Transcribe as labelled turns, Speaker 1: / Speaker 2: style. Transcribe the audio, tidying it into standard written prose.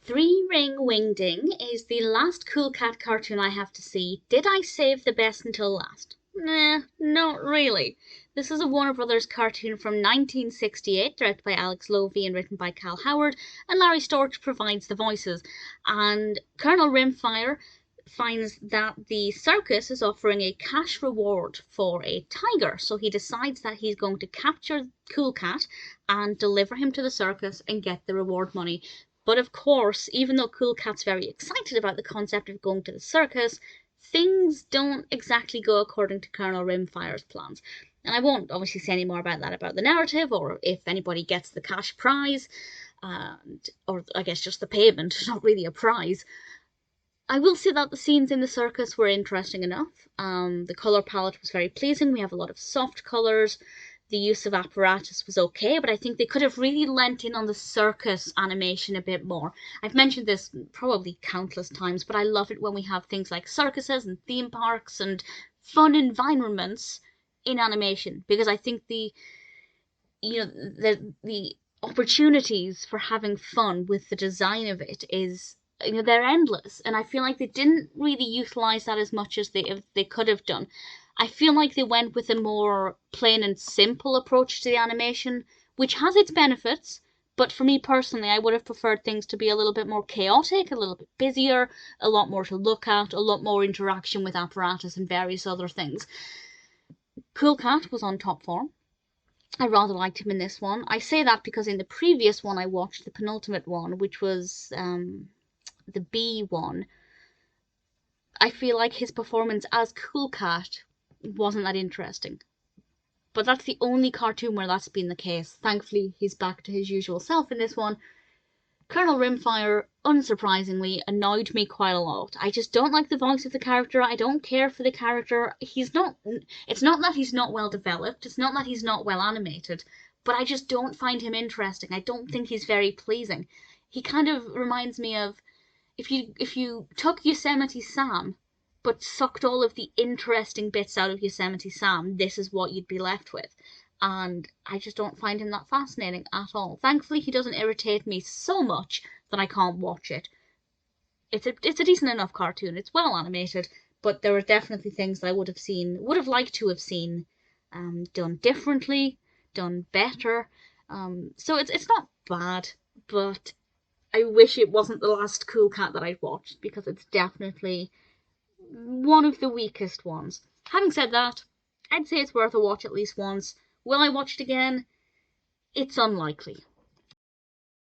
Speaker 1: Three Ring Wingding is the last Cool Cat cartoon I have to see. Did I save the best until last? Nah, not really. This is a Warner Brothers cartoon from 1968, directed by Alex Lovy and written by Cal Howard, and Larry Storch provides the voices. And Colonel Rimfire finds that the circus is offering a cash reward for a tiger, so he decides that he's going to capture Cool Cat and deliver him to the circus and get the reward money. But of course, even though Cool Cat's very excited about the concept of going to the circus, things don't exactly go according to Colonel Rimfire's plans. And I won't obviously say any more about that, about the narrative, or if anybody gets the cash prize, or I guess just the payment, not really a prize. I will say that the scenes in the circus were interesting enough. The colour palette was very pleasing. We have a lot of soft colours. The use of apparatus was okay, but I think they could have really lent in on the circus animation a bit more. I've mentioned this probably countless times, but I love it when we have things like circuses and theme parks and fun environments in animation, because I think the opportunities for having fun with the design of it is, they're endless, and I feel like they didn't really utilize that as much as they could have done. I feel like they went with a more plain and simple approach to the animation, which has its benefits, but for me personally, I would have preferred things to be a little bit more chaotic, a little bit busier, a lot more to look at, a lot more interaction with apparatus and various other things. Cool Cat was on top form. I rather liked him in this one. I say that because in the previous one I watched, the penultimate one, which was the B one, I feel like his performance as Cool Cat wasn't that interesting. But that's the only cartoon where that's been the case. Thankfully, he's back to his usual self in this one. Colonel Rimfire, unsurprisingly, annoyed me quite a lot. I just don't like the voice of the character. I don't care for the character. It's not that he's not well developed. It's not that he's not well animated. But I just don't find him interesting. I don't think he's very pleasing. He kind of reminds me of if you took Yosemite Sam but sucked all of the interesting bits out of Yosemite Sam, this is what you'd be left with. And I just don't find him that fascinating at all. Thankfully, he doesn't irritate me so much that I can't watch it. It's a decent enough cartoon. It's well animated, but there are definitely things that I would have liked to have seen done differently, done better. So it's not bad, but I wish it wasn't the last Cool Cat that I'd watched, because it's definitely one of the weakest ones. Having said that, I'd say it's worth a watch at least once. Will I watch it again? It's unlikely.